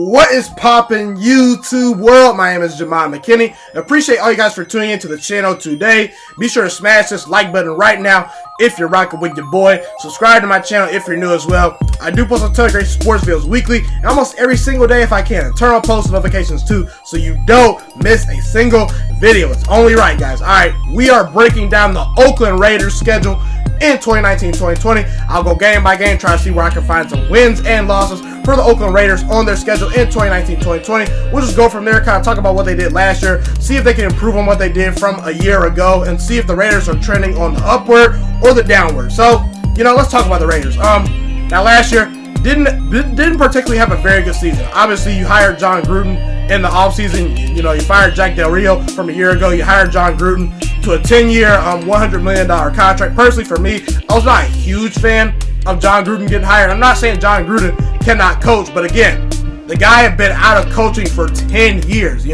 What is poppin' YouTube world? My name is Ghiman Mckinney. I appreciate all you guys for tuning into the channel today. Be sure to smash this like button right now if you're rocking with your boy. Subscribe to my channel if you're new as well. I do post a ton of great sports videos weekly and almost every single day if I can. And turn on post notifications too so you don't miss a single video. It's only right, guys. Alright, we are breaking down the Oakland Raiders schedule in 2019-2020. I'll go game by game, try to see where I can find some wins and losses for the Oakland Raiders on their schedule in 2019-2020. We'll just go from there, kind of talk about what they did last year, see if they can improve on what they did from a year ago, and see if the Raiders are trending on the upward or the downward. So, let's talk about the Raiders. Now last year, didn't particularly have a very good season. Obviously, you hired Jon Gruden in the offseason. You fired Jack Del Rio from a year ago. You hired Jon Gruden to a 10-year, $100 million contract. Personally, for me, I was not a huge fan of Jon Gruden getting hired. I'm not saying Jon Gruden cannot coach, but again, the guy had been out of coaching for 10 years.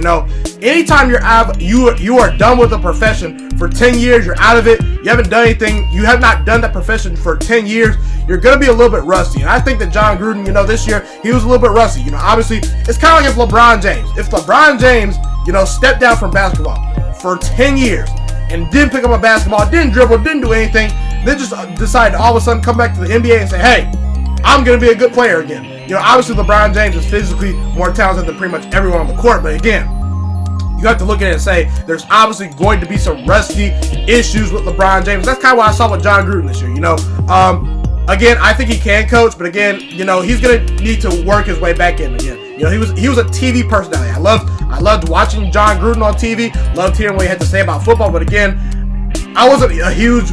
Anytime you're out, you are done with the profession for 10 years. You're out of it. You haven't done anything. You have not done that profession for 10 years. You're going to be a little bit rusty. And I think that Jon Gruden, this year, he was a little bit rusty. Obviously, it's kind of like if LeBron James. If LeBron James, stepped down from basketball for 10 years and didn't pick up a basketball, didn't dribble, didn't do anything, then just decided to all of a sudden come back to the NBA and say, hey, I'm going to be a good player again. Obviously, LeBron James is physically more talented than pretty much everyone on the court. But again, you have to look at it and say there's obviously going to be some rusty issues with LeBron James. That's kind of what I saw with Jon Gruden this year. Again, I think he can coach, but again, he's going to need to work his way back in again. He was a TV personality. I loved watching Jon Gruden on TV. Loved hearing what he had to say about football. But again, I wasn't a huge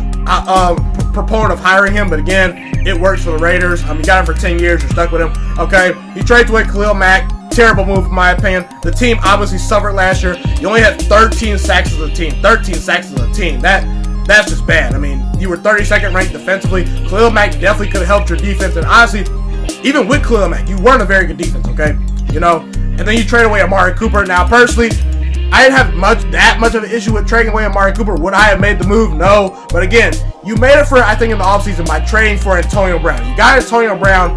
proponent of hiring him. But again, it works for the Raiders. You got him for 10 years. You're stuck with him. Okay, he traded away Khalil Mack. Terrible move, in my opinion. The team obviously suffered last year. You only had 13 sacks as a team. 13 sacks as a team. That's just bad. You were 32nd ranked defensively. Khalil Mack definitely could have helped your defense. And honestly, even with Khalil Mack, you weren't a very good defense, okay? And then you trade away Amari Cooper. Now, personally, I didn't have that much of an issue with trading away Amari Cooper. Would I have made the move? No. But again, you made it for, I think, in the offseason by trading for Antonio Brown. You got Antonio Brown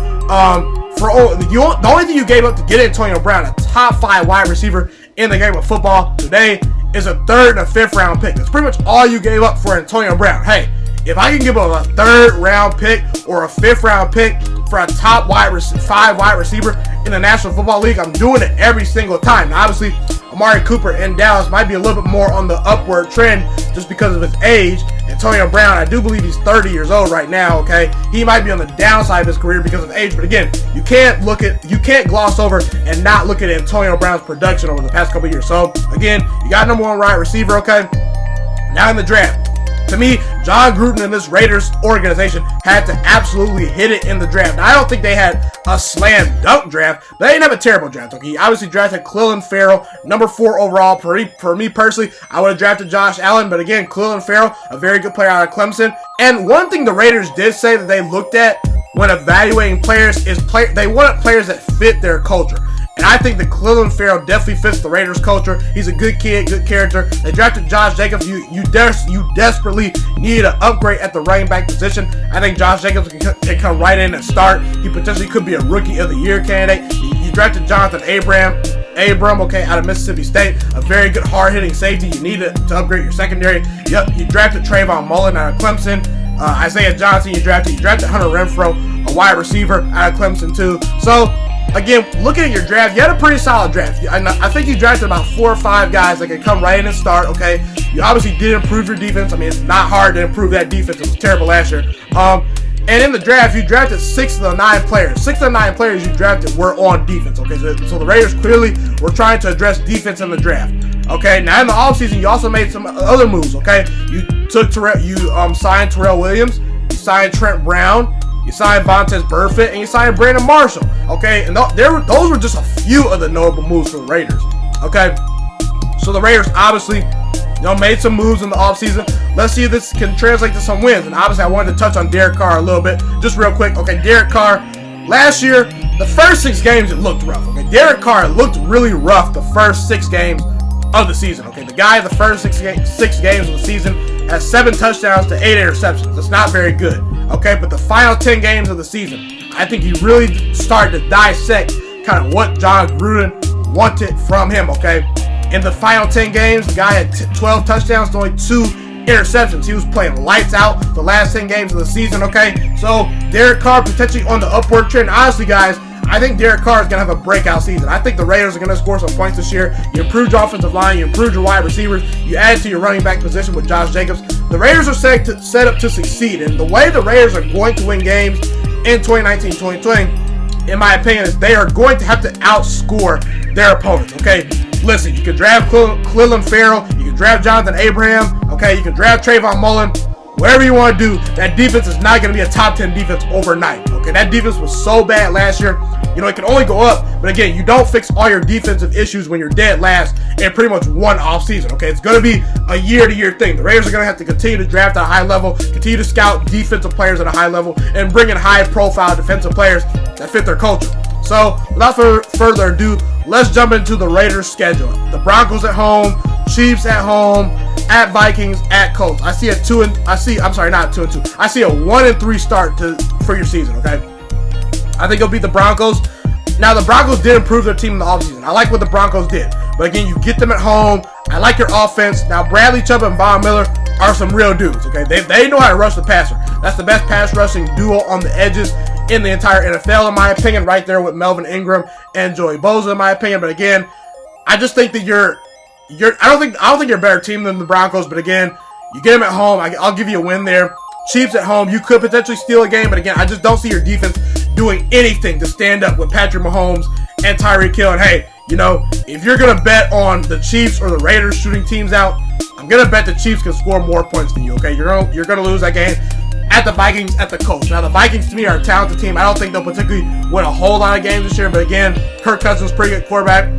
the only thing you gave up to get Antonio Brown, a top 5 wide receiver in the game of football today, is a 3rd and a 5th round pick. That's pretty much all you gave up for Antonio Brown. Hey, if I can give up a 3rd round pick or a 5th round pick for a top 5 wide receiver in the National Football League, I'm doing it every single time. Now, obviously, Amari Cooper in Dallas might be a little bit more on the upward trend just because of his age. Antonio Brown, I do believe he's 30 years old right now, okay? He might be on the downside of his career because of age, but again, you can't gloss over and not look at Antonio Brown's production over the past couple years. So, again, you got number 1 wide receiver, okay? Now in the draft. To me, Jon Gruden and this Raiders organization had to absolutely hit it in the draft. Now, I don't think they had a slam dunk draft, but they didn't have a terrible draft. Okay, he obviously drafted Clelin Ferrell, number 4 overall. For me personally, I would have drafted Josh Allen, but again, Clelin Ferrell, a very good player out of Clemson. And one thing the Raiders did say that they looked at when evaluating players is they wanted players that fit their culture. And I think that Clelin Ferrell definitely fits the Raiders culture. He's a good kid, good character. They drafted Josh Jacobs. You desperately needed an upgrade at the running back position. I think Josh Jacobs can come right in and start. He potentially could be a Rookie of the Year candidate. You drafted Jonathan Abram, okay, out of Mississippi State. A very good hard-hitting safety. You needed to upgrade your secondary. Yep, you drafted Trayvon Mullen out of Clemson. Isaiah Johnson, you drafted Hunter Renfrow, a wide receiver out of Clemson too. So, again, looking at your draft, you had a pretty solid draft. I think you drafted about 4 or 5 guys that could come right in and start, okay? You obviously did improve your defense. It's not hard to improve that defense. It was terrible last year. And in the draft, you drafted 6 of the 9 players. 6 of the 9 players you drafted were on defense, okay? So the Raiders clearly were trying to address defense in the draft, okay? Now, in the offseason, you also made some other moves, okay? You signed Terrell Williams, you signed Trent Brown, you signed Vontaze Burfict, and you signed Brandon Marshall, okay? And those were just a few of the notable moves for the Raiders, okay? So the Raiders obviously, made some moves in the offseason. Let's see if this can translate to some wins. And obviously, I wanted to touch on Derek Carr a little bit, just real quick. Okay, Derek Carr, last year, the first 6 games, it looked rough. Okay, Derek Carr looked really rough the first 6 games of the season. Okay, the guy the first 6 games of the season has 7 touchdowns to 8 interceptions. That's not very good. Okay, but the final 10 games of the season, I think he really started to dissect kind of what John Gruden wanted from him, okay? In the final 10 games, the guy had 12 touchdowns to only 2 interceptions. He was playing lights out the last 10 games of the season, okay? So Derek Carr potentially on the upward trend. Honestly, guys, I think Derek Carr is going to have a breakout season. I think the Raiders are going to score some points this year. You improved your offensive line. You improved your wide receivers. You added to your running back position with Josh Jacobs. The Raiders are set up to succeed. And the way the Raiders are going to win games in 2019-2020, in my opinion, is they are going to have to outscore their opponents, okay? Listen, you can draft Clelin Ferrell. You can draft Jonathan Abraham, okay? You can draft Trayvon Mullen. Whatever you want to do, that defense is not going to be a top 10 defense overnight, okay? That defense was so bad last year. You know, it can only go up. But again, you don't fix all your defensive issues when you're dead last in pretty much one offseason, okay? It's going to be a year-to-year thing. The Raiders are going to have to continue to draft at a high level, continue to scout defensive players at a high level, and bring in high-profile defensive players that fit their culture. So, without further ado, let's jump into the Raiders' schedule. The Broncos at home, Chiefs at home, at Vikings, at Colts. I see a 1-2. I see a 1-3 start for your season, okay? I think it'll beat the Broncos. Now, the Broncos did improve their team in the offseason. I like what the Broncos did. But again, you get them at home. I like your offense. Now, Bradley Chubb and Von Miller are some real dudes, okay? They know how to rush the passer. That's the best pass rushing duo on the edges in the entire NFL, in my opinion, right there with Melvin Ingram and Joey Bosa, in my opinion. But again, I just think that I don't think you're a better team than the Broncos, but again, you get them at home. I'll give you a win there. Chiefs at home, you could potentially steal a game, but again, I just don't see your defense doing anything to stand up with Patrick Mahomes and Tyreek Hill. And hey, you know, if you're going to bet on the Chiefs or the Raiders shooting teams out, I'm going to bet the Chiefs can score more points than you, okay? You're going to lose that game. At the Vikings, at the Colts. Now, the Vikings, to me, are a talented team. I don't think they'll particularly win a whole lot of games this year, but again, Kirk Cousins, pretty good quarterback.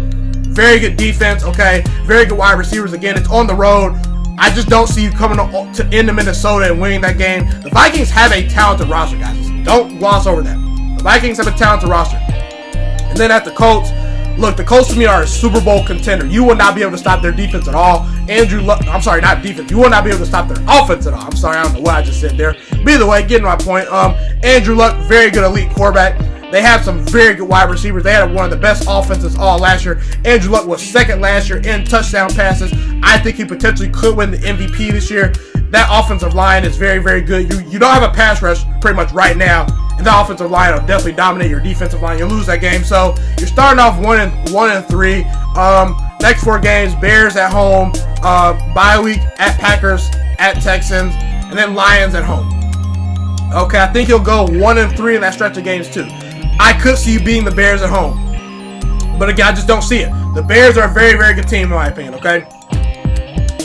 Very good defense, okay? Very good wide receivers. Again, it's on the road. I just don't see you coming into Minnesota and winning that game. The Vikings have a talented roster, guys. Don't gloss over that. The Vikings have a talented roster. And then at the Colts, look, the Colts to me are a Super Bowl contender. You will not be able to stop their defense at all. Not defense. You will not be able to stop their offense at all. I'm sorry, I don't know what I just said there. But either way, getting my point. Andrew Luck, very good elite quarterback. They have some very good wide receivers. They had one of the best offenses all last year. Andrew Luck was second last year in touchdown passes. I think he potentially could win the MVP this year. That offensive line is very, very good. You don't have a pass rush pretty much right now, and the offensive line will definitely dominate your defensive line. You'll lose that game. So you're starting off 1-3. Next 4 games: Bears at home, bye week at Packers, at Texans, and then Lions at home. Okay, I think you'll go 1-3 in that stretch of games too. I could see you beating the Bears at home, but again, I just don't see it. The Bears are a very, very good team in my opinion. Okay,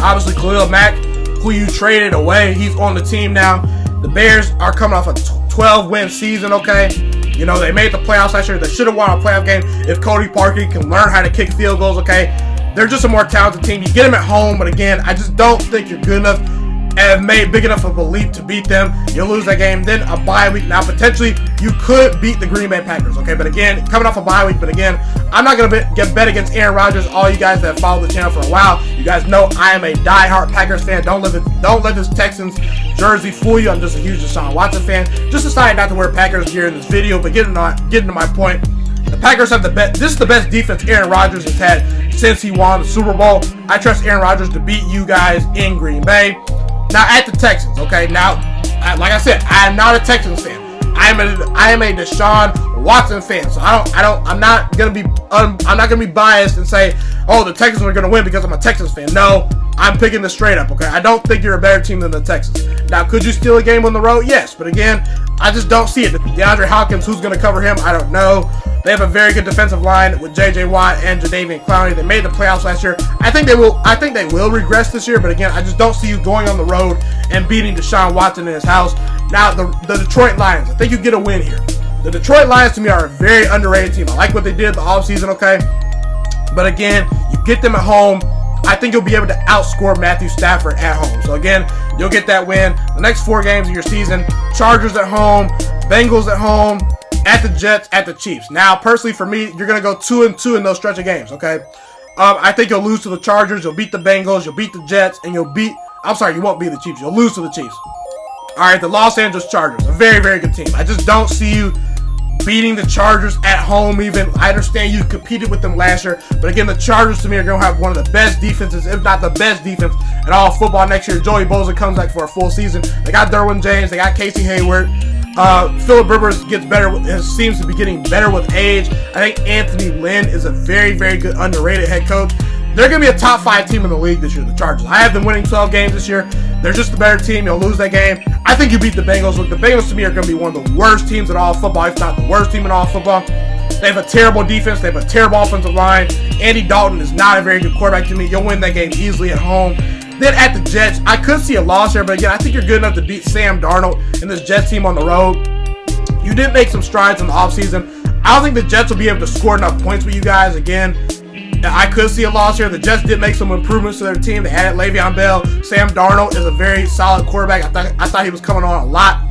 obviously Khalil Mack, who you traded away, he's on the team now. The Bears are coming off a 12-win season, okay? You know, they made the playoffs last year. They should have won a playoff game if Cody Parkey can learn how to kick field goals, okay? They're just a more talented team. You get them at home, but again, I just don't think you're good enough and made big enough of a leap to beat them. You'll lose that game. Then a bye week. Now, potentially, you could beat the Green Bay Packers, okay? But again, coming off a bye week, but again, I'm not going to bet against Aaron Rodgers. All you guys that follow the channel for a while, you guys know I am a diehard Packers fan. Don't let this Texans jersey fool you. I'm just a huge Deshaun Watson fan. Just decided not to wear Packers gear in this video, but getting to my point, the Packers have the best. This is the best defense Aaron Rodgers has had since he won the Super Bowl. I trust Aaron Rodgers to beat you guys in Green Bay. Now at the Texans, okay. Now, like I said, I am not a Texans fan. I am a Deshaun Watson fan. So I'm not gonna be biased and say, oh, the Texans are gonna win because I'm a Texans fan. No, I'm picking this straight up, okay. I don't think you're a better team than the Texans. Now, could you steal a game on the road? Yes, but again, I just don't see it. DeAndre Hopkins, who's gonna cover him? I don't know. They have a very good defensive line with J.J. Watt and Jadeveon Clowney. They made the playoffs last year. I think they will regress this year, but again, I just don't see you going on the road and beating Deshaun Watson in his house. Now, the Detroit Lions, I think you get a win here. The Detroit Lions, to me, are a very underrated team. I like what they did the offseason, okay? But again, you get them at home. I think you'll be able to outscore Matthew Stafford at home. So again, you'll get that win. The next 4 games of your season: Chargers at home, Bengals at home, at the Jets, at the Chiefs. Now, personally for me, you're going to go 2-2 in those stretch of games, okay? I think you'll lose to the Chargers, you'll beat the Bengals, you'll beat the Jets, and you won't beat the Chiefs. You'll lose to the Chiefs. All right, the Los Angeles Chargers, a very, very good team. I just don't see you beating the Chargers at home even. I understand you competed with them last year, but again, the Chargers to me are going to have one of the best defenses, if not the best defense in all football next year. Joey Bosa comes back for a full season. They got Derwin James. They got Casey Hayward. Philip Rivers gets better, seems to be getting better with age. I think Anthony Lynn is a very, very good underrated head coach. They're going to be a top 5 team in the league this year, the Chargers. I have them winning 12 games this year. They're just a better team. You'll lose that game. I think you beat the Bengals. Look, the Bengals to me are going to be one of the worst teams in all football, if not the worst team in all football. They have a terrible defense. They have a terrible offensive line. Andy Dalton is not a very good quarterback to me. You'll win that game easily at home. Then at the Jets, I could see a loss here, but again, I think you're good enough to beat Sam Darnold and this Jets team on the road. You did make some strides in the offseason. I don't think the Jets will be able to score enough points with you guys. Again, I could see a loss here. The Jets did make some improvements to their team. They added Le'Veon Bell. Sam Darnold is a very solid quarterback. I thought he was coming on a lot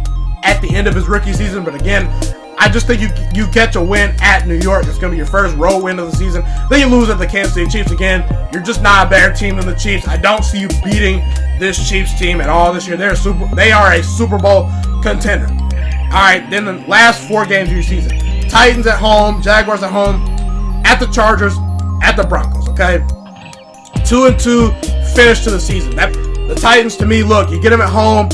at the end of his rookie season, but again, I just think you catch a win at New York. It's going to be your first road win of the season. Then you lose at the Kansas City Chiefs again. You're just not a better team than the Chiefs. I don't see you beating this Chiefs team at all this year. They are a Super Bowl contender. All right, then the last 4 games of your season. Titans at home, Jaguars at home, at the Chargers, at the Broncos, okay? 2-2 finish to the season. The Titans, to me, look, you get them at home.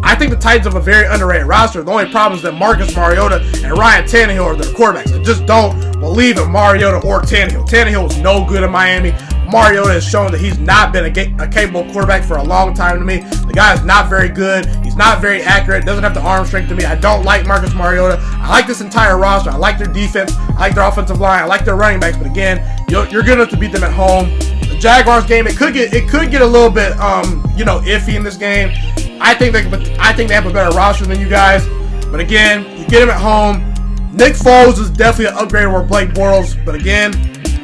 I think the Titans have a very underrated roster. The only problem is that Marcus Mariota and Ryan Tannehill are their quarterbacks. I just don't believe in Mariota or Tannehill. Tannehill was no good in Miami. Mariota has shown that he's not been a capable quarterback for a long time to me. The guy is not very good. He's not very accurate. Doesn't have the arm strength to me. I don't like Marcus Mariota. I like this entire roster. I like their defense. I like their offensive line. I like their running backs. But again, you're good enough to beat them at home. The Jaguars game, it could get a little bit iffy in this game. I think they have a better roster than you guys. But again, you get them at home. Nick Foles is definitely an upgrade over Blake Bortles. But again,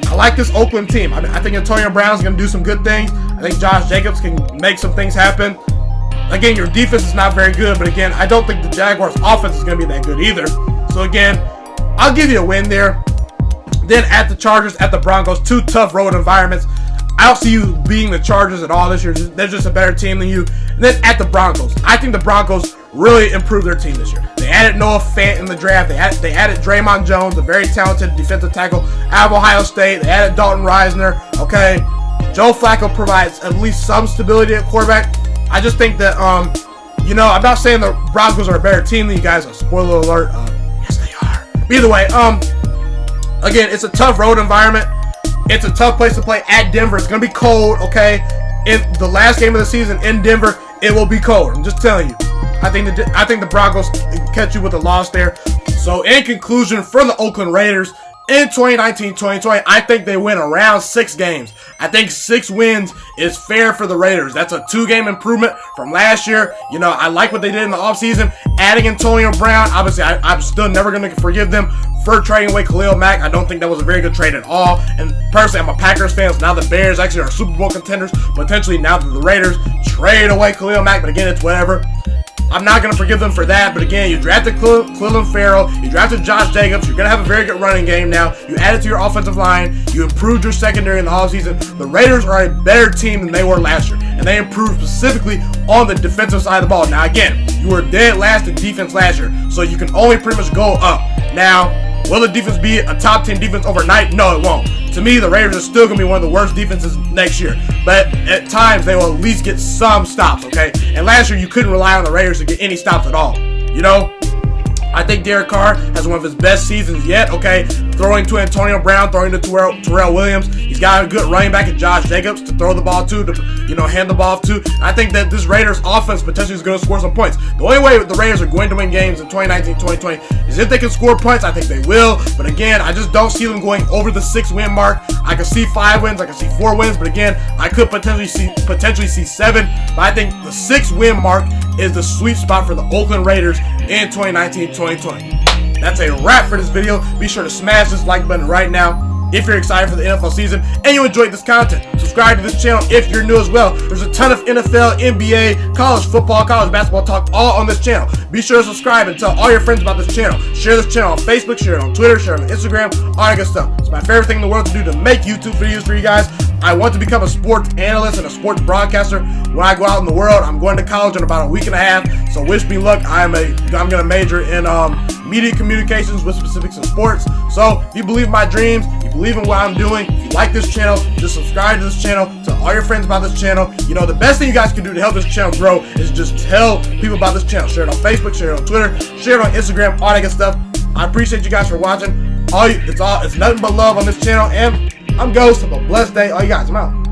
I like this Oakland team. I think Antonio Brown's going to do some good things. I think Josh Jacobs can make some things happen. Again, your defense is not very good. But again, I don't think the Jaguars' offense is going to be that good either. So again, I'll give you a win there. Then at the Chargers, at the Broncos, 2 tough road environments. I don't see you beating the Chargers at all this year. They're just a better team than you. And then at the Broncos, I think the Broncos really improved their team this year. They added Noah Fant in the draft. They added Draymond Jones, a very talented defensive tackle out of Ohio State. They added Dalton Reisner. Okay, Joe Flacco provides at least some stability at quarterback. I just think that I'm not saying the Broncos are a better team than you guys. Spoiler alert. Yes, they are. But either way, again, it's a tough road environment. It's a tough place to play at Denver. It's going to be cold, okay? In the last game of the season in Denver, it will be cold. I'm just telling you. I think the Broncos can catch you with a loss there. So, in conclusion, for the Oakland Raiders, in 2019-2020, I think they win around 6 games. I think 6 wins is fair for the Raiders. That's a 2-game improvement from last year. I like what they did in the offseason. Adding Antonio Brown, obviously, I'm still never going to forgive them for trading away Khalil Mack. I don't think that was a very good trade at all. And personally, I'm a Packers fan, so now the Bears actually are Super Bowl contenders. Potentially now that the Raiders trade away Khalil Mack, but again, it's whatever. I'm not going to forgive them for that, but again, you drafted Clelin Ferrell, you drafted Josh Jacobs, you're going to have a very good running game now, you added to your offensive line, you improved your secondary in the offseason. The Raiders are a better team than they were last year, and they improved specifically on the defensive side of the ball. Now again, you were dead last in defense last year, so you can only pretty much go up. Now, will the defense be a top 10 defense overnight? No, it won't. To me, the Raiders are still going to be one of the worst defenses next year. But at times, they will at least get some stops, okay? And last year, you couldn't rely on the Raiders to get any stops at all. I think Derek Carr has one of his best seasons yet, okay? Throwing to Antonio Brown, throwing to Terrell Williams. He's got a good running back in Josh Jacobs to throw the ball to, hand the ball to. I think that this Raiders offense potentially is going to score some points. The only way the Raiders are going to win games in 2019-2020 is if they can score points. I think they will. But again, I just don't see them going over the 6-win mark. I can see 5 wins. I can see 4 wins. But again, I could potentially see 7. But I think the 6-win mark is the sweet spot for the Oakland Raiders in 2019-2020. That's a wrap for this video. Be sure to smash this like button right now if you're excited for the NFL season and you enjoyed this content. Subscribe to this channel if you're new as well. There's a ton of NFL, NBA, college football, college basketball talk all on this channel. Be sure to subscribe and tell all your friends about this channel. Share this channel on Facebook, share it on Twitter, share it on Instagram, all that good stuff. It's my favorite thing in the world to do, to make YouTube videos for you guys. I want to become a sports analyst and a sports broadcaster when I go out in the world. I'm going to college in about a week and a half, so wish me luck. I'm going to major in media communications with specifics in sports. So if you believe in my dreams, you believe in what I'm doing, if you like this channel, just subscribe to this channel, tell all your friends about this channel. You know, the best thing you guys can do to help this channel grow is just tell people about this channel. Share it on Facebook, share it on Twitter, share it on Instagram, all that good stuff. I appreciate you guys for watching. It's nothing but love on this channel, and I'm Ghost. Have a blessed day. All you guys, I'm out.